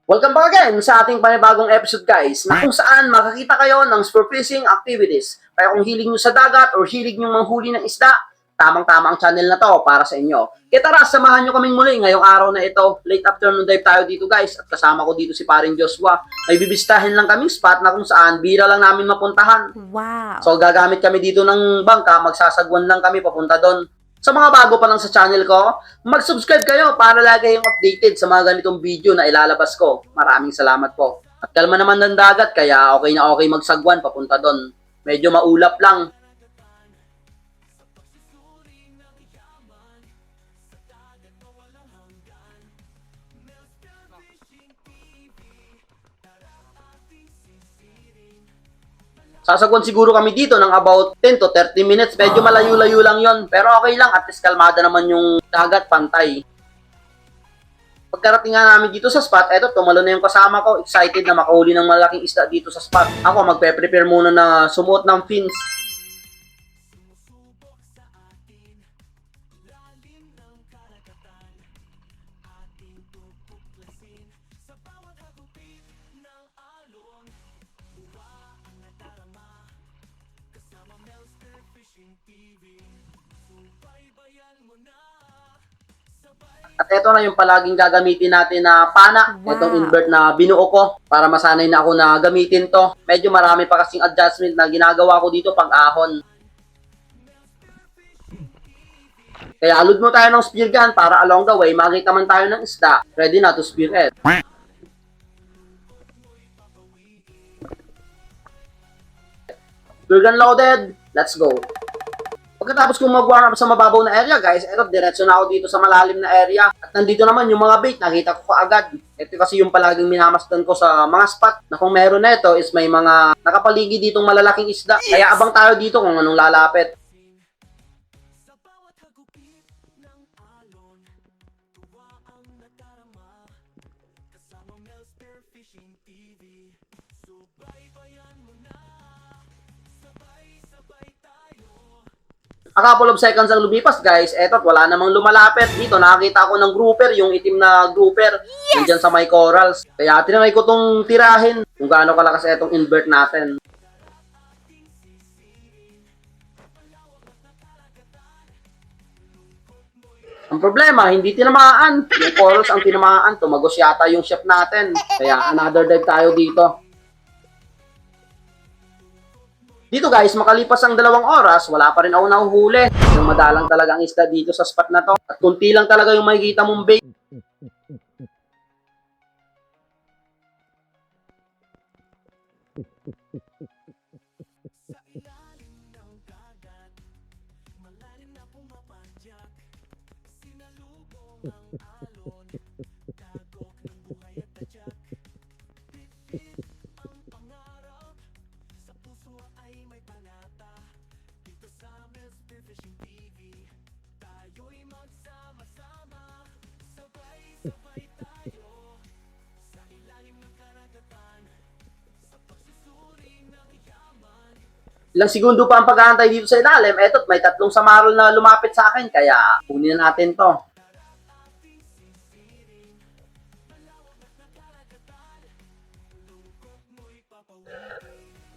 Welcome back again sa ating panibagong episode guys, na kung saan makakita kayo ng sport fishing activities. Kaya kung hilig nyo sa dagat or hilig nyo manghuli ng isda, tamang-tama ang channel na to para sa inyo. Kaya tara, samahan nyo kaming muli ngayong araw na ito. Late afternoon dive tayo dito guys, at kasama ko dito si paring Joshua. May bibistahin lang kaming spot na kung saan bira lang namin mapuntahan. Wow. So gagamit kami dito ng bangka, magsasagwan lang kami papunta doon. Sa mga bago pa lang sa channel ko, mag-subscribe kayo para lagi kayong updated sa mga ganitong video na ilalabas ko. Maraming salamat po. At kalma naman ng dagat, kaya okay na okay magsagwan papunta doon. Medyo maulap lang. Sasagwan siguro kami dito ng about 10 to 30 minutes. Medyo malayo-layo lang yon, pero okay lang. At least kalmada naman yung dagat, pantay. Pagkarating nga namin dito sa spot, eto, tumalo na yung kasama ko. Excited na makahuli ng malaking isda dito sa spot. Ako, magpe-prepare muna na sumuot ng fins. At ito na yung palaging gagamitin natin na pana. Wow. Itong invert na binuo ko para masanay na ako na gamitin to. Medyo marami pa kasing adjustment na ginagawa ko dito pag ahon. Kaya alud mo tayo ng spear gun para along the way makita man tayo ng isda. Ready na to spearhead. Spear gun loaded. Let's go. Pagkatapos kong mag-warm up sa mababaw na area, guys, eto, diretso na ako dito sa malalim na area. At nandito naman yung mga bait, nakita ko kaagad. Ito kasi yung palaging minamasdan ko sa mga spot na kung meron na ito is may mga nakapaligid ditong malalaking isda. Kaya abang tayo dito kung anong lalapit. A couple of seconds ang lumipas, guys. Eto, wala namang lumalapit. Dito, nakakita ako ng grouper, yung itim na grouper. Yes! Diyan sa may corals. Kaya tinanay ko tong tirahin kung gaano kalakas itong invert natin. Ang problema, hindi tinamaan. Yung corals ang tinamaan. Tumagos yata yung chef natin. Kaya another dive tayo dito. Dito guys, makalipas ang 2 oras, wala pa rin ako nahuhuli. Yung madalang talaga ang isda dito sa spot na to. At kunti lang talaga yung makikita mong bait. Ilang segundo pa ang pag-aantay dito sa ilalim. Eto, may 3 samarol na lumapit sa akin. Kaya, kunin na natin to.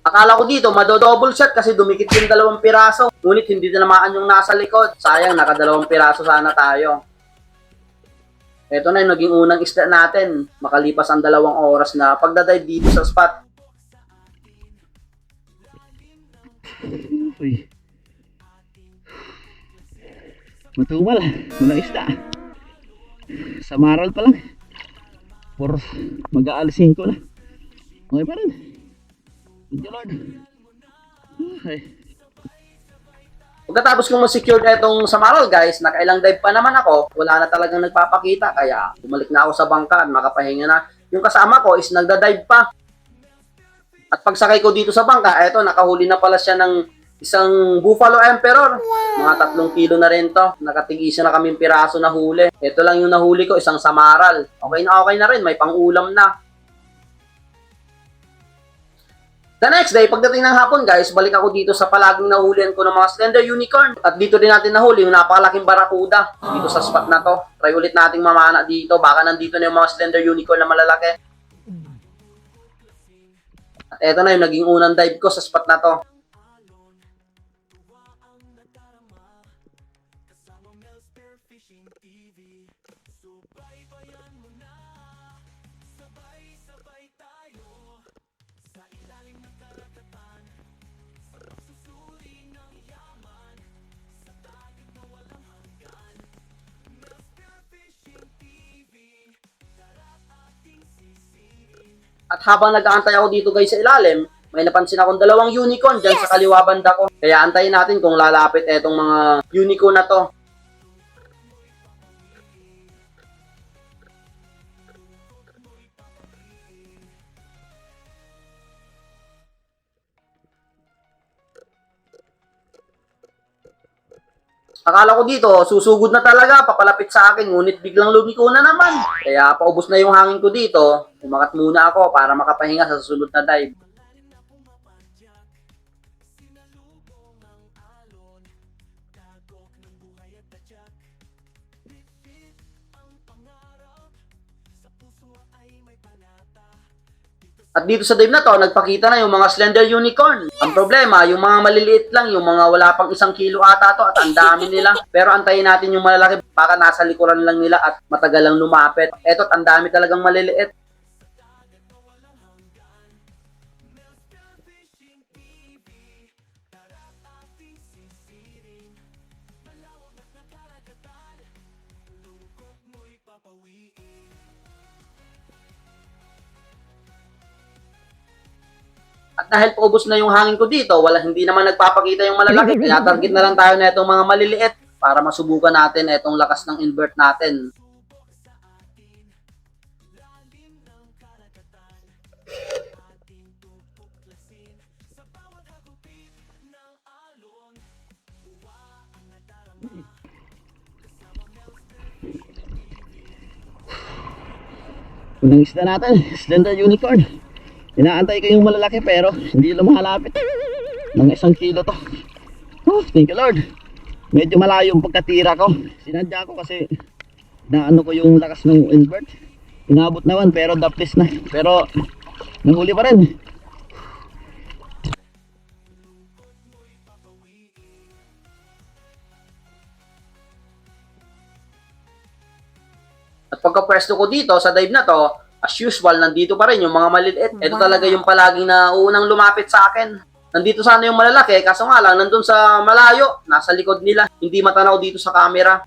Akala ko dito, mado-double shot kasi dumikit yung 2 piraso. Ngunit hindi tinamaan yung nasa likod. Sayang, naka-2 piraso sana tayo. Eto na yung naging unang isda natin. Makalipas ang 2 oras na pagdadive dito sa spot. Uy. Matumal. Walang isda. Sa maral pa lang. Por mag-aalas 5 na. Okay pa rin. Thank you Lord. Okay. Pagkatapos kong ma-secure itong samaral guys, nakailang dive pa naman ako, wala na talagang nagpapakita, kaya bumalik na ako sa bangka at makapahinga na. Yung kasama ko is nagda-dive pa. At pagsakay ko dito sa bangka, eto, nakahuli na pala siya ng isang Buffalo Emperor. Mga 3 kilo na rin to. Nakatigisa na kaming piraso na huli. Ito lang yung nahuli ko, isang samaral. Okay na rin, may pang-ulam na. The next day, pagdating ng hapon guys, balik ako dito sa palaging nahulihan ko ng mga slender unicorn. At dito din natin nahuli yung napakalaking barakuda dito sa spot na to. Try ulit nating mamana dito. Baka nandito na yung mga slender unicorn na malalaki. eto na yung naging unang dive ko sa spot na to. At habang nag-aantay ako dito guys sa ilalim, may napansin akong dalawang unicorn dyan sa kaliwa banda ko. Kaya antayin natin kung lalapit etong mga unicorn na to. Akala ko dito, susugod na talaga, papalapit sa akin, ngunit biglang lumiko na naman. Kaya paubos na yung hangin ko dito, umakat muna ako para makapahinga sa susunod na dive. At dito sa dive na to, nagpakita na yung mga slender unicorn. Ang problema, yung mga maliliit lang, yung mga wala pang 1 kilo ata to at ang dami nila. Pero antayin natin yung malalaki, baka nasa likuran lang nila at matagal lang lumapit. Eto't ang dami talagang maliliit. At dahil paubos na yung hangin ko dito, hindi naman nagpapakita yung malalaki. Tinatarget na lang tayo na itong mga maliliit para masubukan natin itong lakas ng invert natin. Unang isda natin, slender unicorn. Inaantay ko yung malalaki pero hindi lumalapit. Mga 1 kilo to. Oh, thank you Lord. Medyo malayo yung pagkatira ko. Sinadya ko kasi naano ko yung lakas ng invert. Inabot naman pero daplis na. Pero nanghuli pa rin. At pagka-pwesto ko dito sa dive na to, as usual, nandito pa rin yung mga maliliit. Ito talaga yung palaging na unang lumapit sa akin. Nandito sana yung malalaki, kaso nga lang, nandun sa malayo, nasa likod nila. Hindi matanaw dito sa camera.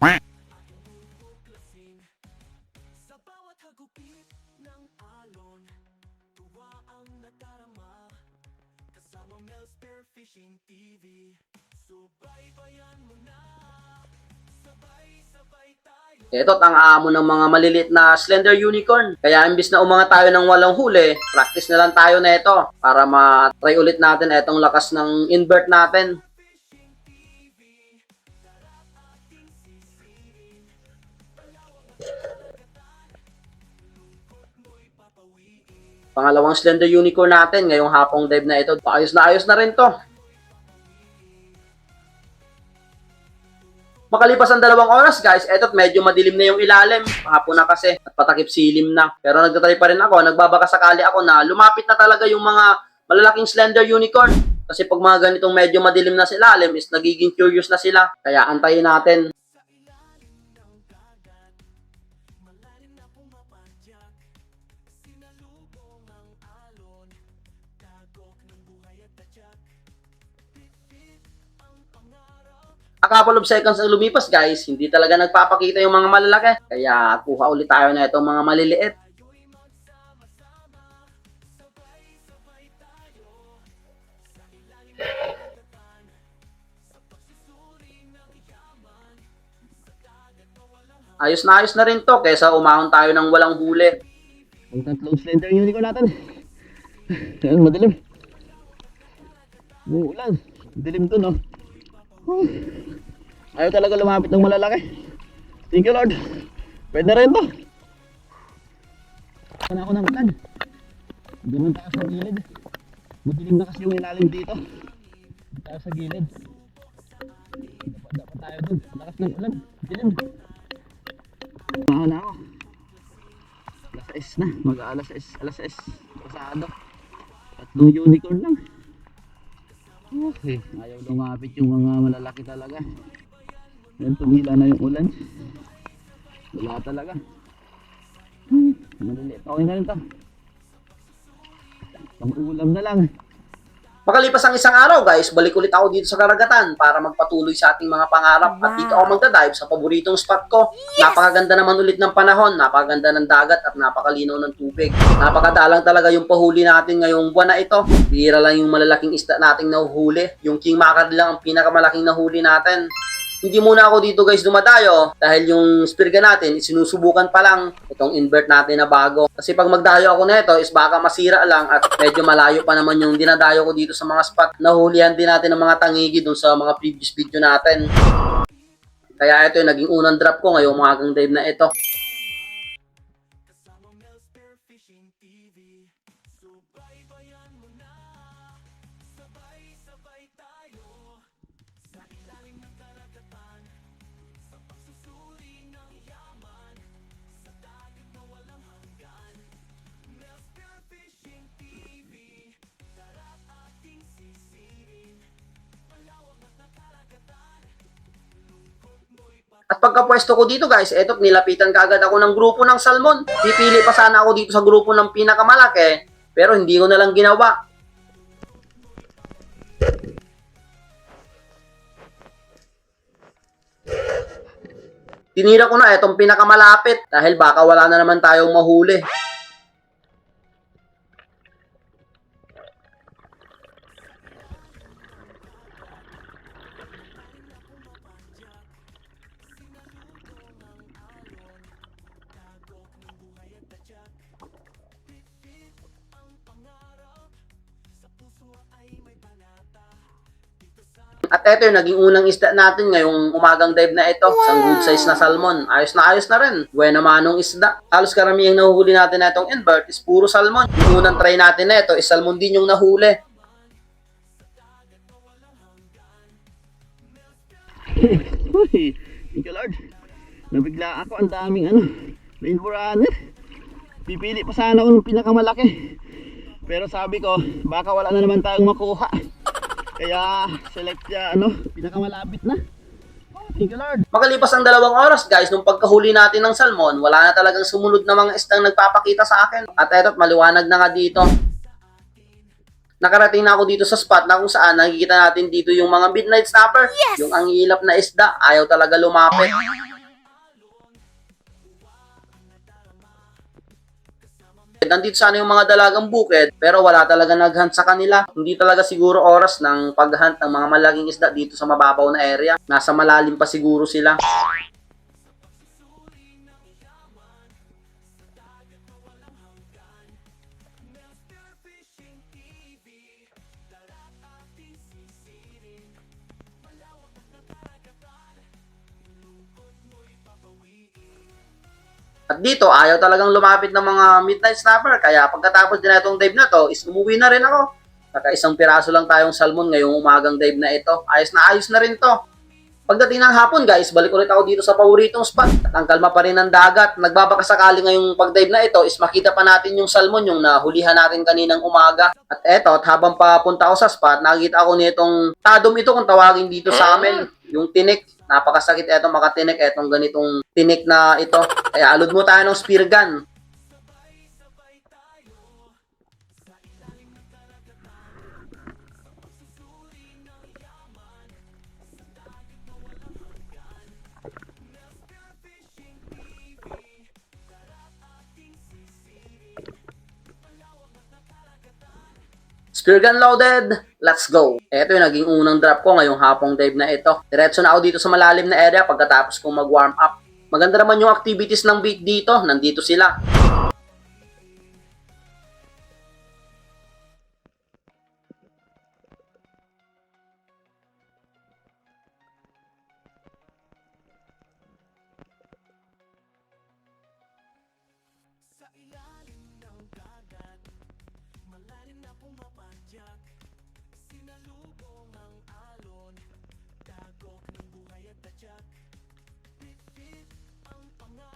Ito ang amo ng mga maliliit na slender unicorn. Kaya imbis na umanga tayo ng walang huli, practice na lang tayo na ito para ma-try ulit natin itong lakas ng invert natin. Pangalawang slender unicorn natin ngayong hapong dive na ito. Ayos na rin to. Makalipas ang 2 oras guys, eto't medyo madilim na yung ilalim. Hapon na kasi at patakip silim na. Pero nagtatry pa rin ako, nagbabaka sakali ako na lumapit na talaga yung mga malalaking slender unicorn. Kasi pag mga ganitong medyo madilim na sa ilalim is nagiging curious na sila. Kaya antayin natin. A couple of seconds ang lumipas guys, hindi talaga nagpapakita yung mga malalaki. Kaya kuha ulit tayo na itong mga maliliit. Ayos na rin to kesa umahon tayo ng walang huli. Ang tatlong slender unicorn natin. Ayan, madilim. Uulan. Dilim to, no? Ayaw talaga lumapit ng malalaki. Thank you Lord. Pwede na rin to. Sana ako ng ulan. Doon tayo sa gilid. Madilim na kasi yung ilalim dito. Doon tayo sa gilid. Dapat tayo doon. Lakas ng ulan. Dilim. Na ako. Alas 6 na. Alas 6. Pasado. Tatlong unicorn lang. Okay, ayaw lumapit yung mga malalaki talaga. Yan, tumila na yung ulan. Wala talaga. Maliliit. Okay na rin to. Pang ulam na lang. Makalipas ang isang araw guys, balik ulit ako dito sa karagatan para magpatuloy sa ating mga pangarap. At dito ako magdadive sa paboritong spot ko. Napakaganda naman ulit ng panahon, napakaganda ng dagat at napakalinaw ng tubig. Napakadalang talaga yung pahuli natin ngayong buwan na ito. Bihira lang yung malalaking isda nating nahuhuli. Yung king mackerel lang ang pinakamalaking nahuli natin. Hindi muna ako dito guys dumadayo dahil yung spirga natin sinusubukan pa lang itong invert natin na bago. Kasi pag magdayo ako nito is baka masira lang at medyo malayo pa naman yung dinadayo ko dito sa mga spot. Nahulihan din natin ng mga tangigi dun sa mga previous video natin. Kaya ito yung naging unang drop ko ngayong umagang dive na ito. At pagkapwesto ko dito guys, eto nilapitan kaagad ako ng grupo ng salmon. Pipili pa sana ako dito sa grupo ng pinakamalaki, pero hindi ko na lang ginawa. Tinira ko na etong pinakamalapit dahil baka wala na naman tayong mahuli. At eto yung naging unang isda natin ngayong umagang dive na ito. Isang good size na salmon. Ayos na rin. Buena manong isda. Halos karamihang nahuhuli natin na itong invert is puro salmon. Yung unang try natin na ito is salmon din yung nahuli. Uy, thank you Lord. Nabigla ako, ang daming rainbow runner. Pipili pa sana ako ng pinakamalaki. Pero sabi ko, baka wala na naman tayong makuha. Kaya select ya pinakamalapit na. Thank you Lord. Makalipas ang 2 oras guys, nung pagkahuli natin ng salmon, wala na talagang sumunod na mga isdang nagpapakita sa akin. At eto't maliwanag na nga dito. Nakarating na ako dito sa spot na kung saan nakikita natin dito yung mga midnight snapper. Yes! Yung ang ilap na isda, ayaw talaga lumapit. Nandito sana yung mga dalagang bukid, pero wala talaga naghunt sa kanila. Hindi talaga siguro oras ng paghunt ng mga malaking isda dito sa mababaw na area. Nasa malalim pa siguro sila. At dito, ayaw talagang lumapit ng mga midnight snapper. Kaya pagkatapos din na itong dive na to, is umuwi na rin ako. Saka isang piraso lang tayong salmon ngayong umagang dive na ito. Ayos na rin to. Pagdating ng hapon guys, balik ulit ako dito sa paboritong spot. At ang kalma pa rin ng dagat. Nagbabaka sakali ngayong pag-dive na ito is makita pa natin yung salmon yung nahulihan natin kaninang umaga. At eto, at habang papunta ako sa spot, nakikita ako nitong tadom ito kung tawagin dito sa amin. Yung tinik. Napakasakit eto makatinik, etong ganitong tinik na ito. Kaya alod mo tayo ng spear gun. Spear gun loaded, let's go! Ito yung naging unang drop ko ngayong hapong dive na ito. Diretso na ako dito sa malalim na area pagkatapos kong mag-warm up. Maganda naman yung activities ng bait dito, nandito sila.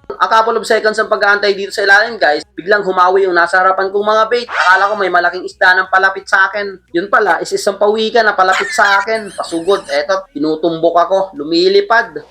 A couple of seconds ang pag-aantay dito sa ilalim guys, biglang humawi yung nasa harapan kong mga bait. Akala ko may malaking isda ng palapit sa akin. Yun pala, is isang pawikan na palapit sa akin. Pasugod, eto, tinutumbok ako, lumilipad.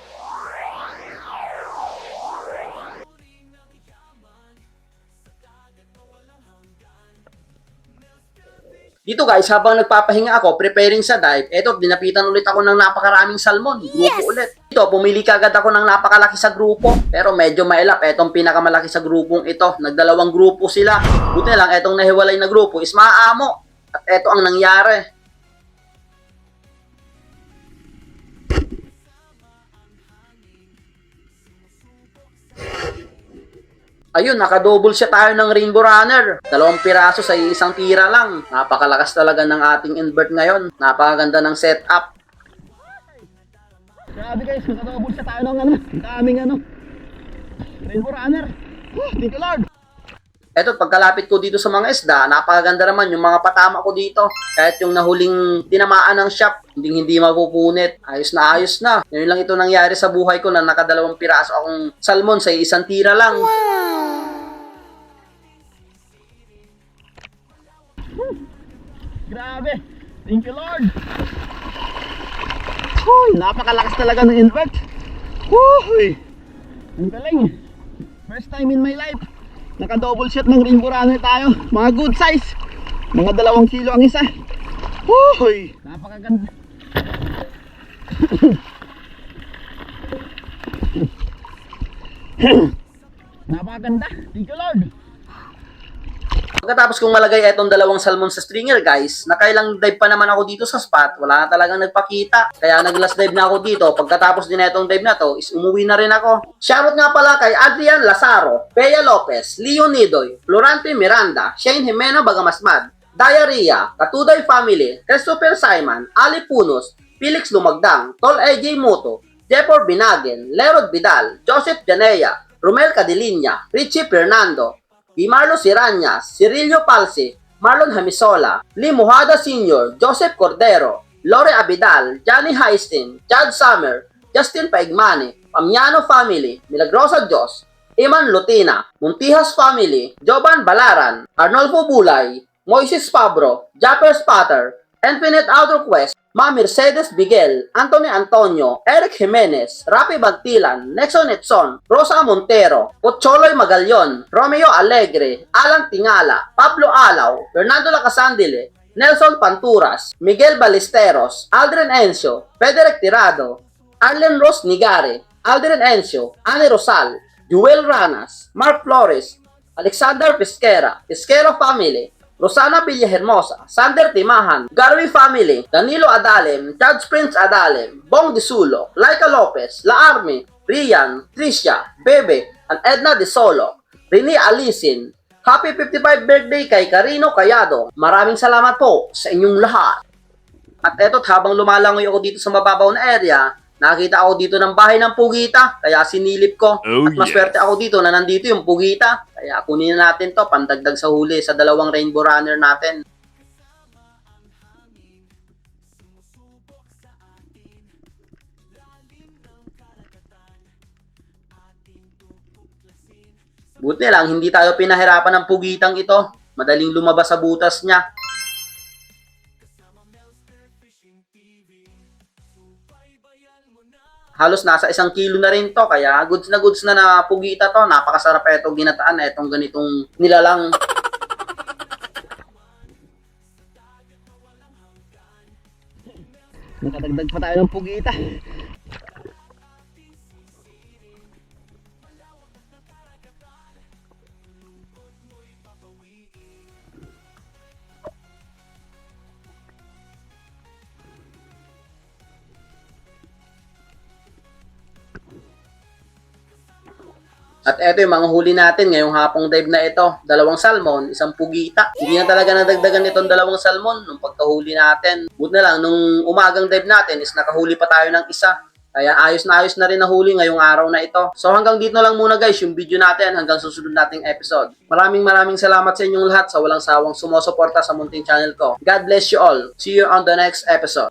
Dito guys, habang nagpapahinga ako, preparing sa dive, eto, dinapitan ulit ako ng napakaraming salmon. Grupo ulit. Ito, pumili kagad ako ng napakalaki sa grupo. Pero medyo mailap, etong pinakamalaki sa grupong ito. Nagdalawang grupo sila. Buti na lang, etong nahiwalay na grupo is maaamo. At eto ang nangyari. Ayun, nakadouble siya tayo ng Rainbow Runner. 2 piraso sa isang tira lang. Napakalakas talaga ng ating invert ngayon. Napakaganda ng setup. Grabe guys, nakadouble siya tayo ng daming Rainbow Runner. Thank you Lord. Eto, pagkalapit ko dito sa mga isda, napakaganda naman yung mga patama ko dito. Kahit yung nahuling tinamaan ng shop, hindi mapupunit. Ayos na ayos na. Ngayon lang ito nangyari sa buhay ko na nakadalawang piraso akong salmon sa isang tira lang. Grabe. Thank you Lord. Huy, napakalakas talaga ng invert. Huy. Ang galing. First time in my life. Naka-double shot ng Rainbow Runner tayo. Mga good size. Mga 2 kilo ang isa. Huy. Napakaganda. Napakaganda. Thank you Lord. Pagkatapos kong malagay etong 2 salmon sa stringer guys, nakailang dive pa naman ako dito sa spot, wala na talagang nagpakita. Kaya nag-last dive na ako dito, pagkatapos din etong dive na to, is umuwi na rin ako. Shoutout nga pala kay Adrian Lazaro, Bea Lopez, Leo Nidoy, Florante Miranda, Shane Jimeno Bagamasmad, Diarrhea, Katuday Family, Christopher Simon, Ali Punos, Felix Lumagdang, Tol AJ Moto, Jefford Binagen, Lerod Vidal, Joseph Janea, Romel Cadilinya, Richie Fernando, Di Marlo Siranyas, Cirilio Palsi, Marlon Hamisola, Lee Mujada Sr., Joseph Cordero, Lore Abidal, Johnny Heistin, Chad Summer, Justin Paigmani, Pamiano Family, Milagrosa Diyos, Iman Lutina, Muntihas Family, Joban Balaran, Arnolfo Bulay, Moises Pabro, Japper Spatter, Infinite Outer Quest, Ma Mercedes Bigel, Anthony Antonio, Eric Jimenez, Rapi Bagtilan, Nexon Etson, Rosa Montero, Pocholoy Magalyon, Romeo Alegre, Alan Tingala, Pablo Alaw, Fernando Lacasandile, Nelson Panturas, Miguel Ballesteros, Aldrin Encio, Federic Tirado, Arlen Ros Nigare, Aldrin Encio, Ani Rosal, Joel Ranas, Mark Flores, Alexander Pesquera, Pesquero Family, Rosana Villahermosa, Sander Timahan, Garwi Family, Danilo Adalem, Judge Prince Adalem, Bong Disulo, Laika Lopez, La Army, Rian, Tricia, Bebe, and Edna De Solo, Rini Alisin. Happy 55th birthday kay Carino Cayado. Maraming salamat po sa inyong lahat. At eto't habang lumalangoy ako dito sa mababaw na area, nakita ako dito ng bahay ng Pugita, kaya sinilip ko. At maswerte ako dito na nandito yung Pugita. Kaya kunin na natin to, pandagdag sa huli sa 2 Rainbow Runner natin. Buti lang, hindi tayo pinahirapan ng Pugitang ito. Madaling lumabas sa butas niya. Halos nasa 1 kilo na rin to, kaya goods na pugita to. Napakasarap itong ginataan, itong ganitong nilalang. Nakadagdag pa tayo ng pugita. At eto yung mga huli natin ngayong hapong dive na ito. 2 salmon, 1 pugita. Hindi na talaga nadagdagan itong 2 salmon nung pagkahuli natin. Buti na lang, nung umagang dive natin is nakahuli pa tayo ng 1. Kaya ayos na rin nahuli ngayong araw na ito. So hanggang dito lang muna guys yung video natin hanggang susunod nating episode. Maraming salamat sa inyong lahat sa walang sawang sumusuporta sa munting channel ko. God bless you all. See you on the next episode.